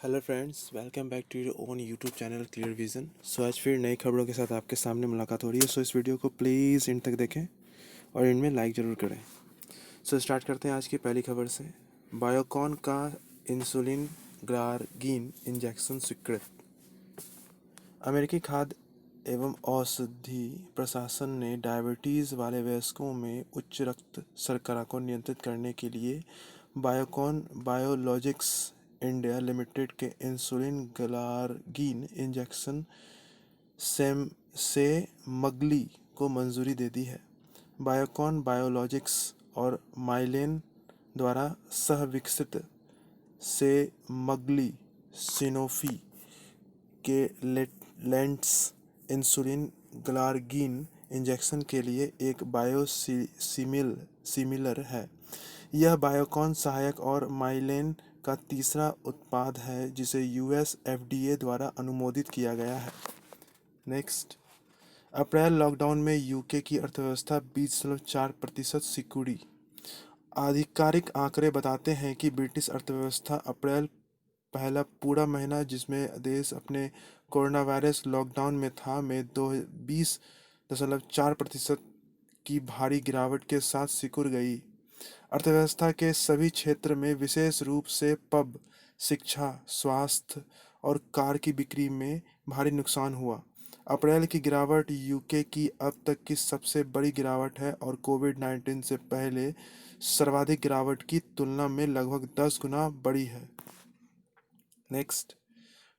Hello friends, welcome back to your own YouTube channel clear vision. So आज फिर नई खबरों के साथ आपके सामने मुलाकात हो रही है। सो इस वीडियो को प्लीज़ इन तक देखें और इनमें लाइक ज़रूर करें। सो स्टार्ट करते हैं आज की पहली खबर से। बायोकॉन का इंसुलिन ग्लार्गिन इंजेक्शन स्वीकृत। अमेरिकी खाद्य एवं औषधि प्रशासन ने डायबिटीज़ वाले वयस्कों में उच्च रक्त शर्करा को नियंत्रित करने के लिए बायोकॉन बायोलॉजिक्स इंडिया लिमिटेड के इंसुलिन ग्लार्गिन इंजेक्शन सेम से मगली को मंजूरी दे दी है। बायोकॉन बायोलॉजिक्स और माइलेन द्वारा सह विकसित से मगली सिनोफी के लेंट्स इंसुलिन ग्लार्गिन इंजेक्शन के लिए एक सिमिलर है। यह बायोकॉन सहायक और माइलेन का तीसरा उत्पाद है जिसे यूएस एफडीए द्वारा अनुमोदित किया गया है। नेक्स्ट, अप्रैल लॉकडाउन में यूके की अर्थव्यवस्था 20.4% सिकुड़ी। आधिकारिक आंकड़े बताते हैं कि ब्रिटिश अर्थव्यवस्था अप्रैल पहला पूरा महीना जिसमें देश अपने कोरोना वायरस लॉकडाउन में था में 20.4% की भारी गिरावट के साथ सिकुड़ गई। अर्थव्यवस्था के सभी क्षेत्र में विशेष रूप से पब, शिक्षा, स्वास्थ्य और कार की बिक्री में भारी नुकसान हुआ। अप्रैल की गिरावट यूके की अब तक की सबसे बड़ी गिरावट है और कोविड-19 से पहले सर्वाधिक गिरावट की तुलना में लगभग 10 गुना बड़ी है। नेक्स्ट,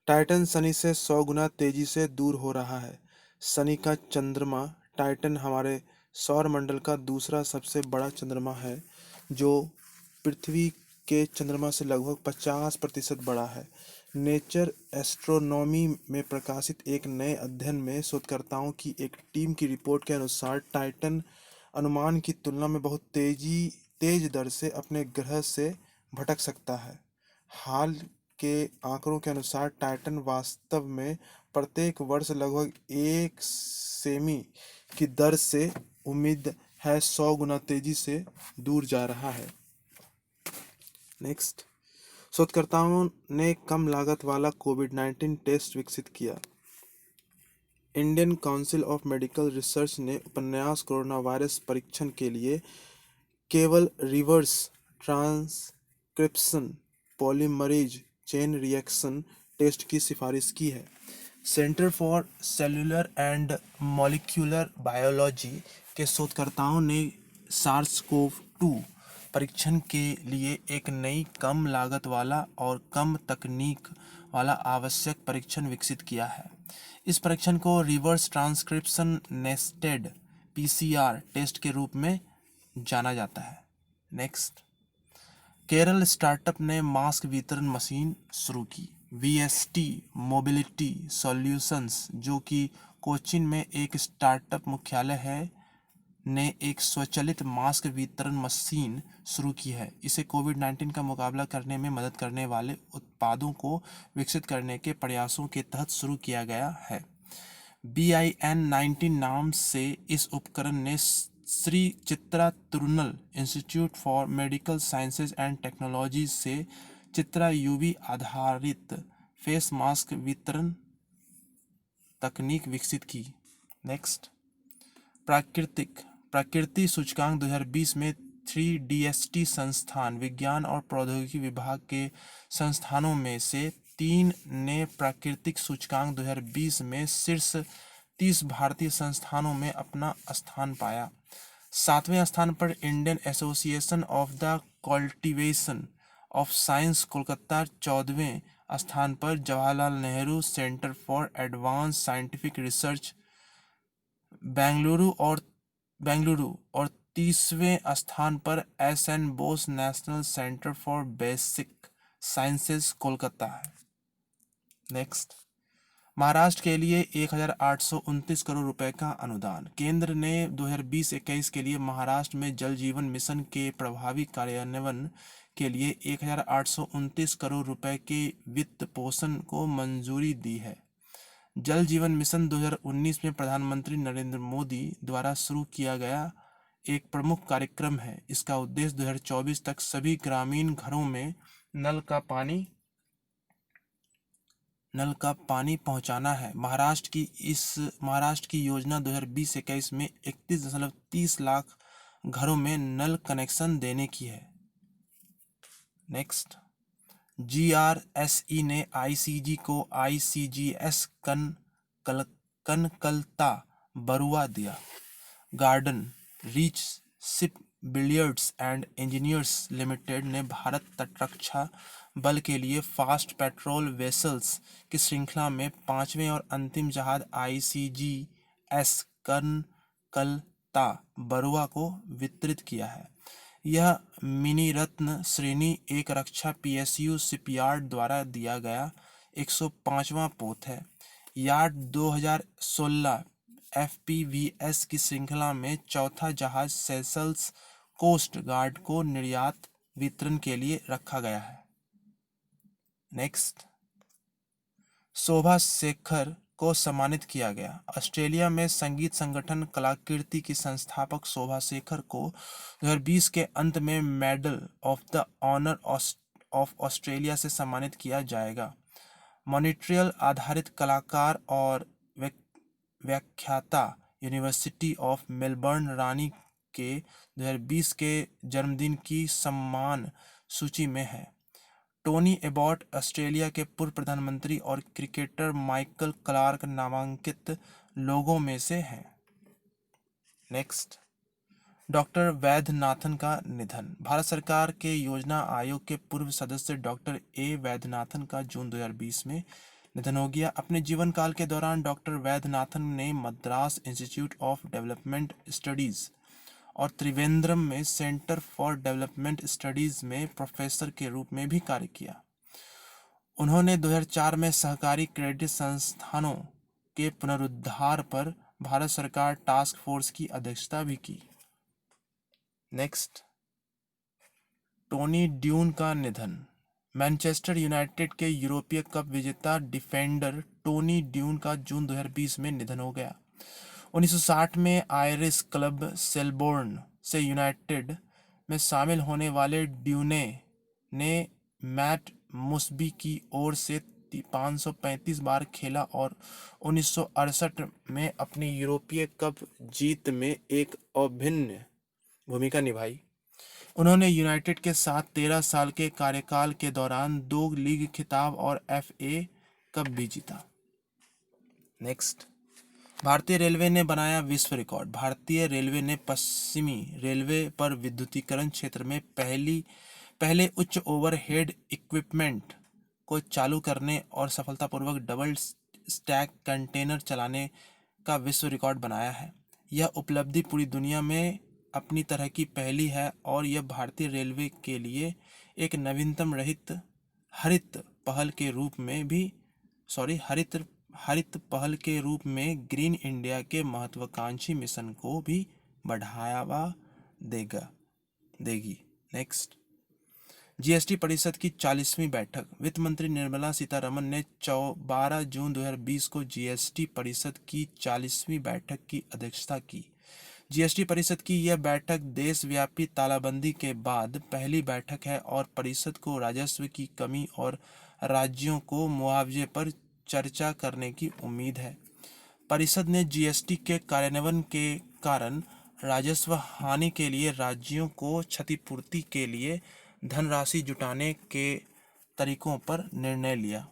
टाइटन शनि से 100 गुना तेजी से दूर हो रहा है। शनि का चंद्रमा टाइटन हमारे सौर मंडल का दूसरा सबसे बड़ा चंद्रमा है जो पृथ्वी के चंद्रमा से लगभग 50% बड़ा है। नेचर एस्ट्रोनॉमी में प्रकाशित एक नए अध्ययन में शोधकर्ताओं की एक टीम की रिपोर्ट के अनुसार टाइटन अनुमान की तुलना में बहुत तेज दर से अपने ग्रह से भटक सकता है। हाल के आंकड़ों के अनुसार टाइटन वास्तव में प्रत्येक वर्ष लगभग 1 सेमी की दर से उम्मीद है 100 गुना तेजी से दूर जा रहा है। नेक्स्ट, शोधकर्ताओं ने कम लागत वाला कोविड-19 टेस्ट विकसित किया। Indian Council of Medical Research ने उपन्यास कोरोना वायरस परीक्षण के लिए केवल reverse transcription polymerase chain reaction test की सिफारिश की है। Centre for Cellular and Molecular Biology के शोधकर्ताओं ने सार्स-कोव-2 परीक्षण के लिए एक नई कम लागत वाला और कम तकनीक वाला आवश्यक परीक्षण विकसित किया है। इस परीक्षण को reverse transcription nested PCR test के रूप में जाना जाता है। नेक्स्ट, केरल स्टार्टअप ने मास्क वितरण मशीन शुरू की। वीएसटी मोबिलिटी सॉल्यूशंस, जो कि कोचीन में एक स्टार्टअप मुख्यालय है, ने एक स्वचालित मास्क वितरण मशीन शुरू की है। इसे कोविड-19 का मुकाबला करने में मदद करने वाले उत्पादों को विकसित करने के प्रयासों के तहत शुरू किया गया है। BIN-19 नाम से इस उपकरण ने Shri Chitra Tirunal institute for medical sciences and technology से चित्रा यूवी आधारित फेस मास्क वितरण तकनीक विकसित की। नेक्स्ट, प्रकृति सूचकांक 2020 में 3DST संस्थान विज्ञान और प्रौद्योगिकी विभाग के संस्थानों में से 3 ने प्राकृतिक सूचकांक 2020 में शीर्ष 30 भारतीय संस्थानों में अपना स्थान पाया। 7वें स्थान पर Indian association of the cultivation of science Kolkata, 14वें स्थान पर Jawaharlal Nehru centre for advance scientific research Bengaluru और 30वें स्थान पर SN Bose national centre for basic sciences Kolkata है। नेक्स्ट, महाराष्ट्र के लिए 1829 करोड़ रुपए का अनुदान। केंद्र ने 2020-21 के लिए महाराष्ट्र में जल जीवन मिशन के प्रभावी कार्यान्वयन के लिए 1829 करोड़ रुपए के वित्त पोषण को मंजूरी दी है। जल जीवन मिशन 2019 में प्रधानमंत्री नरेंद्र मोदी द्वारा शुरू किया गया एक प्रमुख कार्यक्रम है। इसका उद्देश्य 2024 तक सभी ग्रामीण घरों में नल का पानी नल का पानी पहुंचाना है। महाराष्ट्र की योजना 2020-21 में 31.30 लाख घरों में नल कनेक्शन देने की है। नेक्स्ट, GRSE ने ICG को ICGS कनकलता बरुआ दिया। Garden reach ship builders and engineers limited ने भारत तटरक्षा बल के लिए फास्ट पेट्रोल वेसल्स की श्रृंखला में 5वें और अंतिम जहाज ICGS कनकलता बरुआ को वितरित किया है। यह मिनी रत्न श्रेणी एक रक्षा PSU शिपयार्ड द्वारा दिया गया 105वां पोत है। यार्ड 2016 FPVS की श्रृंखला में चौथा जहाज सेशल्स कोस्ट गार्ड को निर्यात वितरण के लिए रखा गया है। नेक्स्ट, शोभा शेखर को सम्मानित किया गया। ऑस्ट्रेलिया में संगीत संगठन कलाकीर्ति की संस्थापक शोभा शेखर को 2020 के अंत में Medal of the Honour of Australia से सम्मानित किया जाएगा। मॉन्ट्रियल आधारित कलाकार और व्याख्याता यूनिवर्सिटी ऑफ मेलबर्न रानी के 2020 के जन्मदिन की सम्मान सूची में है। टोनी एबॉट ऑस्ट्रेलिया के पूर्व प्रधानमंत्री और क्रिकेटर माइकल क्लार्क नामांकित लोगों में से हैं। नेक्स्ट, डॉक्टर वैद्यनाथन का निधन। भारत सरकार के योजना आयोग के पूर्व सदस्य डॉक्टर A वैद्यनाथन का जून 2020 में निधन हो गया। अपने जीवन काल के दौरान डॉक्टर वैद्यनाथन ने Madras institute of development studies और त्रिवेंद्रम में सेंटर फॉर डेवलपमेंट स्टडीज में प्रोफेसर के रूप में भी कार्य किया। उन्होंने 2004 में सहकारी क्रेडिट संस्थानों के पुनरुद्धार पर भारत सरकार टास्क फोर्स की अध्यक्षता भी की। नेक्स्ट, टोनी ड्यून का निधन। मैनचेस्टर यूनाइटेड के यूरोपीय कप विजेता डिफेंडर टोनी ड्यून का जून 2020 में निधन हो गया। 1960 में आयरिश क्लब सेलबोर्न से यूनाइटेड में शामिल होने वाले ड्यूने ने मैट मुस्बी की ओर से 535 बार खेला और 1968 में अपनी यूरोपीय कप जीत में एक अभिन्न भूमिका निभाई। उन्होंने यूनाइटेड के साथ 13 साल के कार्यकाल के दौरान 2 लीग खिताब और FA कप भी जीता। नेक्स्ट, भारतीय रेलवे ने बनाया विश्व रिकॉर्ड। भारतीय रेलवे ने पश्चिमी रेलवे पर विद्युतीकरण क्षेत्र में पहले उच्च ओवरहेड इक्विपमेंट को चालू करने और सफलतापूर्वक डबल स्टैक कंटेनर चलाने का विश्व रिकॉर्ड बनाया है। यह उपलब्धि पूरी दुनिया में अपनी तरह की पहली है और यह भारतीय रेलवे के लिए एक नवीनतम हरित पहल के रूप में ग्रीन इंडिया के महत्वाकांक्षी मिशन को भी बढ़ावा देगी। नेक्स्ट, GST परिषद की 40वीं बैठक। वित्त मंत्री निर्मला सीतारमन ने 12 जून 2020 को GST परिषद की 40वीं बैठक की अध्यक्षता की। GST परिषद की यह बैठक देशव्यापी तालाबंदी के बाद पहली बैठक है और परिषद को राजस्व की कमी और राज्यों को मुआवजे पर चर्चा करने की उम्मीद है। परिषद ने GST के कार्यान्वयन के कारण राजस्व हानि के लिए राज्यों को क्षतिपूर्ति के लिए धनराशि जुटाने के तरीकों पर निर्णय लिया।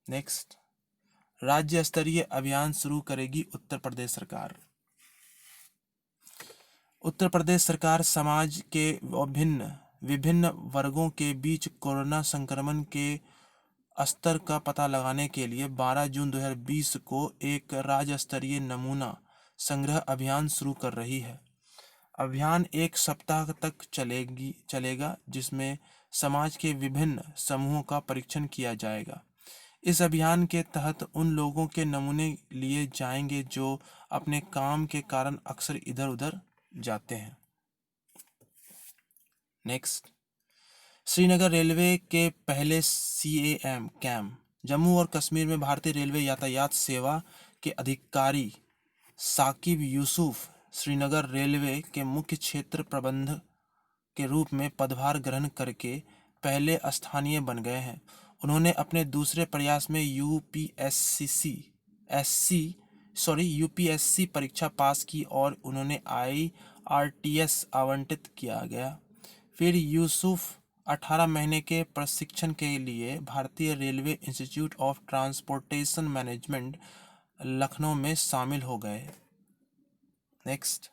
नेक्स्ट, राज्य स्तरीय अभियान शुरू करेगी उत्तर प्रदेश सरकार। उत्तर प्रदेश सरकार समाज के विभिन्न वर्गों के बीच कोरोना संक्रमण के स्तर का पता लगाने के लिए 12 जून 2020 को एक राज्य स्तरीय नमूना संग्रह अभियान शुरू कर रही है। अभियान 1 सप्ताह तक चलेगा जिसमें समाज के विभिन्न समूहों का परीक्षण किया जाएगा। इस अभियान के तहत उन लोगों के नमूने लिए जाएंगे जो अपने काम के कारण अक्सर इधर उधर जाते हैं। नेक्स्ट, श्रीनगर रेलवे के पहले CAM कैम। जम्मू और कश्मीर में भारतीय रेलवे यातायात सेवा के अधिकारी साकिब यूसुफ श्रीनगर रेलवे के मुख्य क्षेत्र प्रबंधक के रूप में पदभार ग्रहण करके पहले स्थानीय बन गए हैं। उन्होंने अपने दूसरे प्रयास में यूपीएससी परीक्षा पास की और उन्होंने आईआरटीएस आवंटित किया गया। फिर यूसुफ 18 महीने के प्रशिक्षण के लिए भारतीय railway institute of transportation management Lucknow में शामिल हो गए। नेक्स्ट,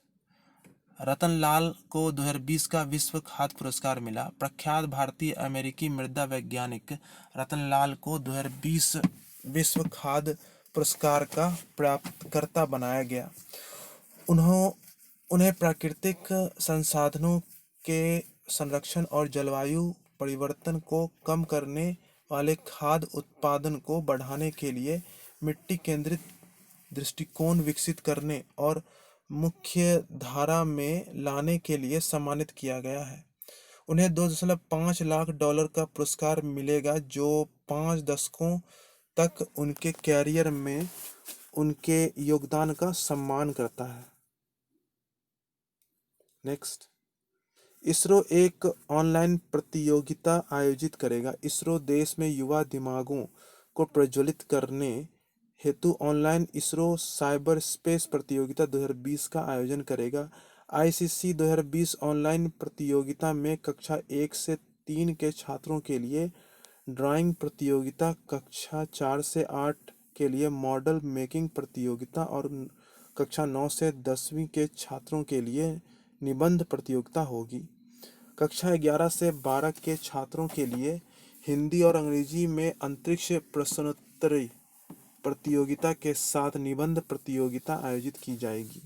रतनलाल को 2020 का विश्व खाद्य पुरस्कार मिला। प्रख्यात भारतीय अमेरिकी मृदा वैज्ञानिक रतनलाल को 2020 विश्व खाद्य पुरस्कार का प्राप्तकर्ता बनाया गया। उन्हें प्राकृतिक संसाधनों के संरक्षण और जलवायु परिवर्तन को कम करने वाले खाद्य उत्पादन को बढ़ाने के लिए मिट्टी केंद्रित दृष्टिकोण विकसित करने और मुख्य धारा में लाने के लिए सम्मानित किया गया है। उन्हें $2.5 लाख का पुरस्कार मिलेगा, जो 5 दशकों तक उनके कैरियर में उनके योगदान का सम्मान करता है। नेक्स्ट, इसरो एक ऑनलाइन प्रतियोगिता आयोजित करेगा। इसरो देश में युवा दिमागों को प्रज्वलित करने हेतु ऑनलाइन इसरो साइबर स्पेस प्रतियोगिता 2020 का आयोजन करेगा। आईसीसी 2020 ऑनलाइन प्रतियोगिता में कक्षा 1 से 3 के छात्रों के लिए ड्राइंग प्रतियोगिता, कक्षा 4 से 8 के लिए मॉडल मेकिंग प्रतियोगिता और कक्षा 9 से 10वीं के छात्रों के लिए निबंध प्रतियोगिता होगी। कक्षा 11 से 12 के छात्रों के लिए हिंदी और अंग्रेजी में अंतरिक्ष प्रश्नोत्तरी प्रतियोगिता के साथ निबंध प्रतियोगिता आयोजित की जाएगी।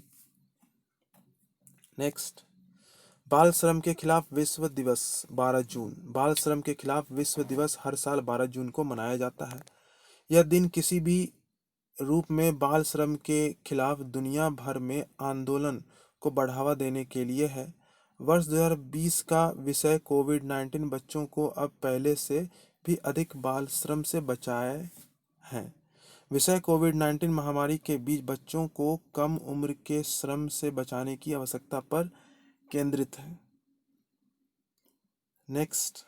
नेक्स्ट, बाल श्रम के खिलाफ विश्व दिवस 12 जून। बाल श्रम के खिलाफ विश्व दिवस हर साल 12 जून को मनाया जाता है। यह दिन किसी भी रूप में बाल श्रम के खिलाफ दुनिया भर में आंदोलन को बढ़ावा देने के लिए है। वर्ष 2020 का विषय कोविड-19 बच्चों को अब पहले से भी अधिक बाल श्रम से बचाए हैं। विषय कोविड-19 महामारी के बीच बच्चों को कम उम्र के श्रम से बचाने की आवश्यकता पर केंद्रित है। नेक्स्ट,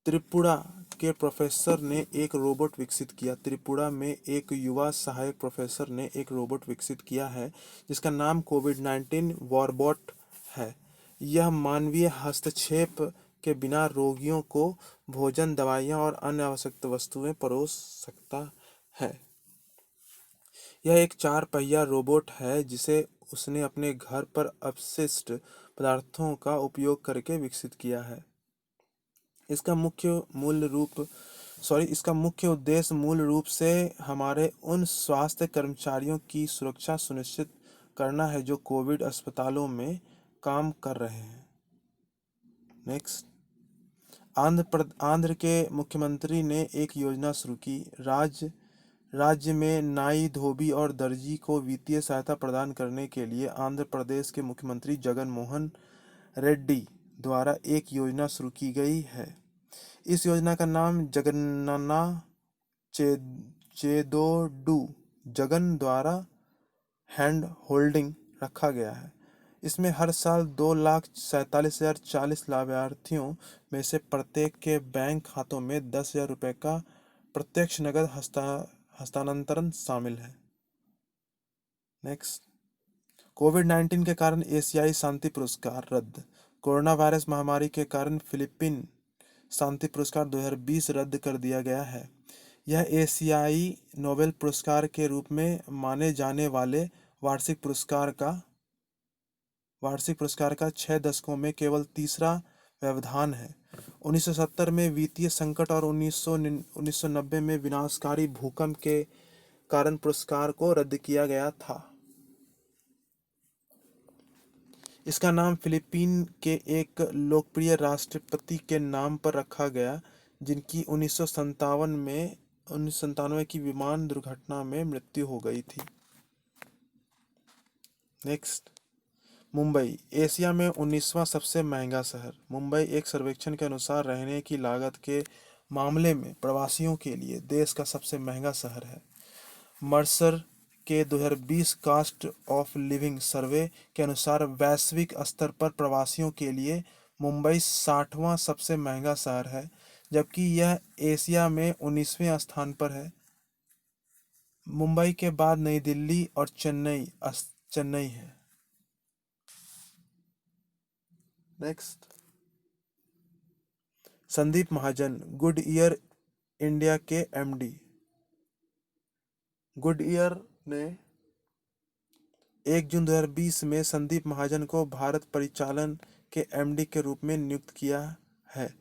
त्रिपुरा के प्रोफेसर ने एक रोबोट विकसित किया। त्रिपुरा में एक युवा सहायक प्रोफेसर ने एक रोबोट विकसित किया है जिसका नाम कोविड-19 वॉरबॉट है। यह मानवीय हस्तक्षेप के बिना रोगियों को भोजन, दवाइयाँ और अन्य आवश्यक वस्तुएं परोस सकता है। यह एक 4 पहिया रोबोट है जिसे उसने अपने घर पर अपशिष्ट पदार्थों का उपयोग करके विकसित किया है। इसका मुख्य उद्देश्य मूल रूप से हमारे उन स्वास्थ्य कर्मचारियों की सुरक्षा सुनिश्चित करना है जो कोविड अस्पतालों में काम कर रहे हैं। नेक्स्ट, आंध्र के मुख्यमंत्री ने एक योजना शुरू की। राज्य में नाई, धोबी और दर्जी को वित्तीय सहायता प्रदान करने के लिए आंध्र प्रदेश के मुख्यमंत्री जगन मोहन रेड्डी द्वारा एक योजना शुरू की गई है। इस योजना का नाम जगनन्ना चेदोडू जगन द्वारा हैंड होल्डिंग रखा गया है। इसमें हर साल 2,47,040 लाभार्थियों में से प्रत्येक के बैंक खातों में 10,000 रुपये का प्रत्यक्ष नकद हस्तांतरण शामिल है। नेक्स्ट, कोविड-19 के कारण एशियाई शांति पुरस्कार रद्द। कोरोना वायरस महामारी के कारण फिलीपीन शांति पुरस्कार 2020 रद्द कर दिया गया है। यह एशियाई नोबेल पुरस्कार के रूप में माने जाने वाले वार्षिक पुरस्कार का 6 दशकों में केवल तीसरा व्यवधान है। 1970 में वित्तीय संकट और 1990 में विनाशकारी भूकंप के कारण पुरस्कार को रद्द किया गया था। इसका नाम फिलीपीन के एक लोकप्रिय राष्ट्रपति के नाम पर रखा गया जिनकी 1997 की विमान दुर्घटना में मृत्यु हो गई थी। नेक्स्ट, मुंबई एशिया में 19वां सबसे महंगा शहर। मुंबई एक सर्वेक्षण के अनुसार रहने की लागत के मामले में प्रवासियों के लिए देश का सबसे महंगा शहर है। मर्सर के 2020 कॉस्ट ऑफ लिविंग सर्वे के अनुसार वैश्विक स्तर पर प्रवासियों के लिए मुंबई 60वां सबसे महंगा शहर है, जबकि यह एशिया में 19वें स्थान पर है। मुंबई के बाद नई दिल्ली और चेन्नई है। Next, Sandeep Mahajan Goodyear India के एमडी। गुडईयर ने 1 जून 2020 में संदीप महाजन को भारत परिचालन के एमडी के रूप में नियुक्त किया है।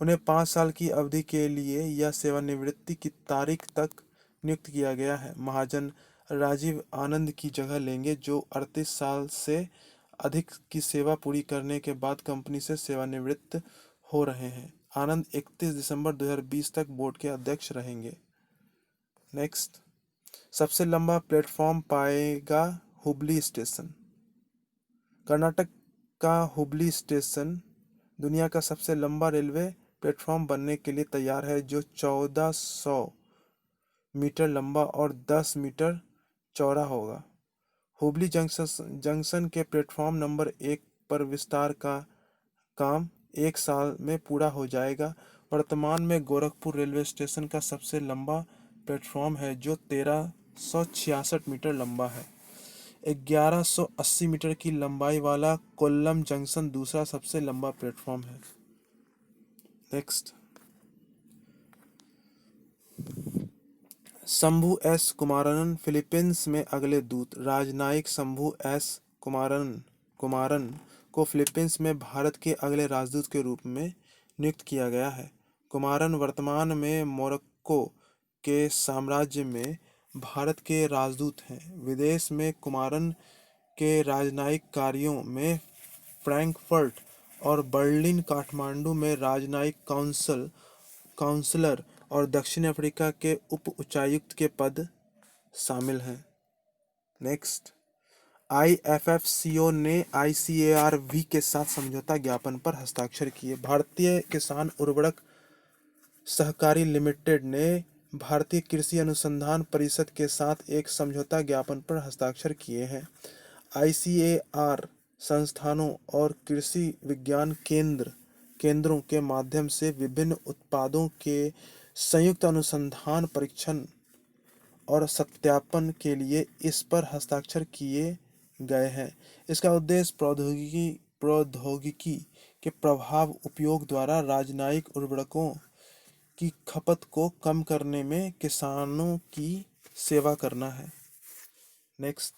उन्हें 5 साल की अवधि के लिए या सेवानिवृत्ति की तारीख तक नियुक्त किया गया है। महाजन राजीव आनंद की जगह लेंगे, जो 38 साल से अधिक की सेवा पूरी करने के बाद कंपनी से सेवानिवृत्त हो रहे हैं। आनंद 31 दिसंबर 2020 तक बोर्ड के अध्यक्ष रहेंगे। नेक्स्ट, सबसे लंबा प्लेटफॉर्म पाएगा हुबली स्टेशन। कर्नाटक का हुबली स्टेशन दुनिया का सबसे लंबा रेलवे प्लेटफॉर्म बनने के लिए तैयार है, जो 1400 मीटर लंबा और 10 मीटर चौड़ा होगा। हुबली जंक्शन के प्लेटफॉर्म नंबर 1 पर विस्तार का काम 1 साल में पूरा हो जाएगा। वर्तमान में गोरखपुर रेलवे स्टेशन का सबसे लंबा प्लेटफॉर्म है, जो 1366 मीटर लंबा है। 1180 मीटर की लंबाई वाला कोल्लम जंक्शन दूसरा सबसे लंबा प्लेटफॉर्म है। Next, Shambhu S Kumaran Philippines में अगले दूत। राजनयिक शंभू एस कुमारन को फिलीपींस में भारत के अगले राजदूत के रूप में नियुक्त किया गया है। कुमारन वर्तमान में मोरक्को के साम्राज्य में भारत के राजदूत हैं। विदेश में कुमारन के राजनयिक कार्यों में फ्रैंकफर्ट और बर्लिन, काठमांडू में राजनयिक काउंसलर और दक्षिण अफ्रीका के उप उच्चायुक्त के पद शामिल हैं। नेक्स्ट, आईएफएफसीओ ने आईसीएआर-वी के साथ समझौता ज्ञापन पर हस्ताक्षर किए। भारतीय किसान उर्वरक सहकारी लिमिटेड ने भारतीय कृषि अनुसंधान परिषद के साथ एक समझौता ज्ञापन पर हस्ताक्षर किए हैं। आईसीएआर संस्थानों और कृषि विज्ञान केंद्रों के माध्यम से विभिन्न उत्पादों के संयुक्त अनुसंधान, परीक्षण और सत्यापन के लिए इस पर हस्ताक्षर किए गए हैं। इसका उद्देश्य प्रौद्योगिकी के प्रभावी उपयोग द्वारा रासायनिक उर्वरकों की खपत को कम करने में किसानों की सेवा करना है। नेक्स्ट,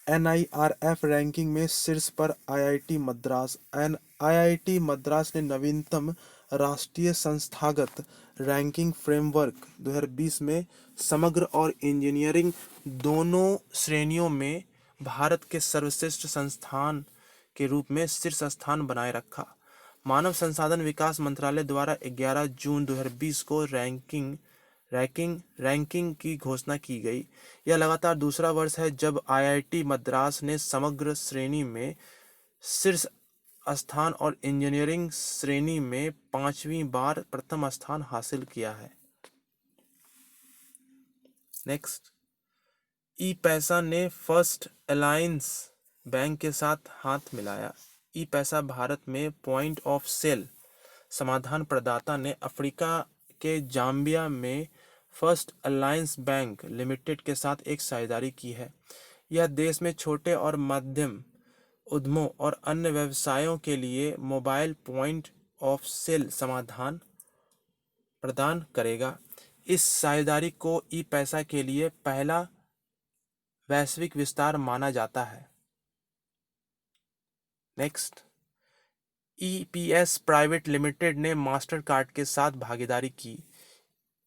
एनआईआरएफ रैंकिंग में शीर्ष पर आईआईटी मद्रास। आईआईटी मद्रास ने नवीनतम राष्ट्रीय संस्थागत रैंकिंग फ्रेमवर्क 2020 में समग्र और इंजीनियरिंग दोनों श्रेणियों में भारत के सर्वश्रेष्ठ संस्थान के रूप में शीर्ष स्थान बनाए रखा। मानव संसाधन विकास मंत्रालय द्वारा 11 जून 2020 को रैंकिंग की घोषणा की गई। यह लगातार दूसरा वर्ष है जब आईआईटी मद्रास ने समग्र श्रेणी में शीर्ष स्थान और इंजीनियरिंग श्रेणी में 5वीं बार प्रथम स्थान हासिल किया है। नेक्स्ट, ई पैसा ने फर्स्ट अलायंस बैंक के साथ हाथ मिलाया। ई पैसा भारत में पॉइंट ऑफ सेल समाधान प्रदाता ने अफ्रीका के जाम्बिया में फर्स्ट अलायंस बैंक लिमिटेड के साथ एक साझेदारी की है। यह देश में छोटे और मध्यम उद्यमों और अन्य व्यवसायों के लिए मोबाइल पॉइंट ऑफ सेल समाधान प्रदान करेगा। इस साझेदारी को ई पैसा के लिए पहला वैश्विक विस्तार माना जाता है। नेक्स्ट, ईपीएस प्राइवेट लिमिटेड ने मास्टर कार्ड के साथ भागीदारी की।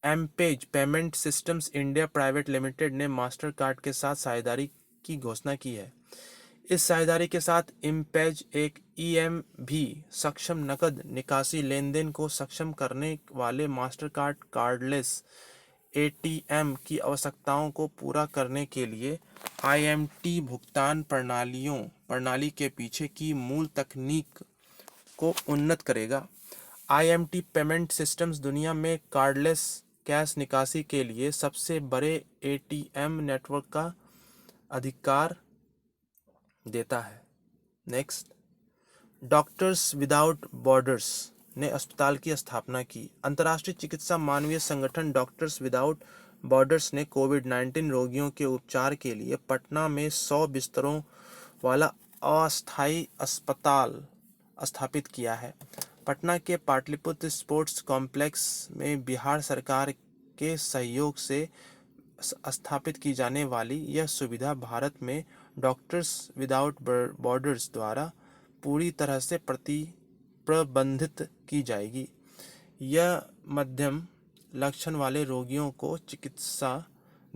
एमपेज payment systems India private limited ने मास्टर कार्ड के साथ साझेदारी की घोषणा की है। इस साझेदारी के साथ एमपेज एक ईएमवी सक्षम नकद निकासी लेनदेन को सक्षम करने वाले मास्टर कार्ड कार्डलेस एटीएम की आवश्यकताओं को पूरा करने के लिए आईएमटी भुगतान प्रणाली के पीछे की मूल तकनीक को उन्नत करेगा। आईएमटी पेमेंट सिस्टम्स दुनिया में कार्डलेस कैश निकासी के लिए सबसे बड़े एटीएम नेटवर्क का अधिकार देता है। नेक्स्ट, डॉक्टर्स विदाउट बॉर्डर्स ने अस्पताल की स्थापना की। अंतर्राष्ट्रीय चिकित्सा मानवीय संगठन डॉक्टर्स विदाउट बॉर्डर्स ने कोविड-19 रोगियों के उपचार के लिए पटना में 100 बिस्तरों वाला अस्थायी अस्पताल स्थापित किया है। पटना के पाटलिपुत्र स्पोर्ट्स कॉम्प्लेक्स में बिहार सरकार के सहयोग से स्थापित की जाने वाली यह सुविधा भारत में डॉक्टर्स विदाउट बॉर्डर्स द्वारा पूरी तरह से प्रबंधित की जाएगी। यह मध्यम लक्षण वाले रोगियों को चिकित्सा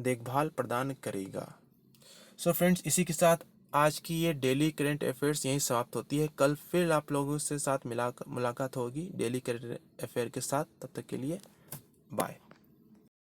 देखभाल प्रदान करेगा। सो फ्रेंड्स, इसी के साथ आज की ये डेली करंट अफेयर्स यहीं समाप्त होती है। कल फिर आप लोगों से साथ मुलाकात होगी डेली करंट अफेयर के साथ। तब तक के लिए बाय।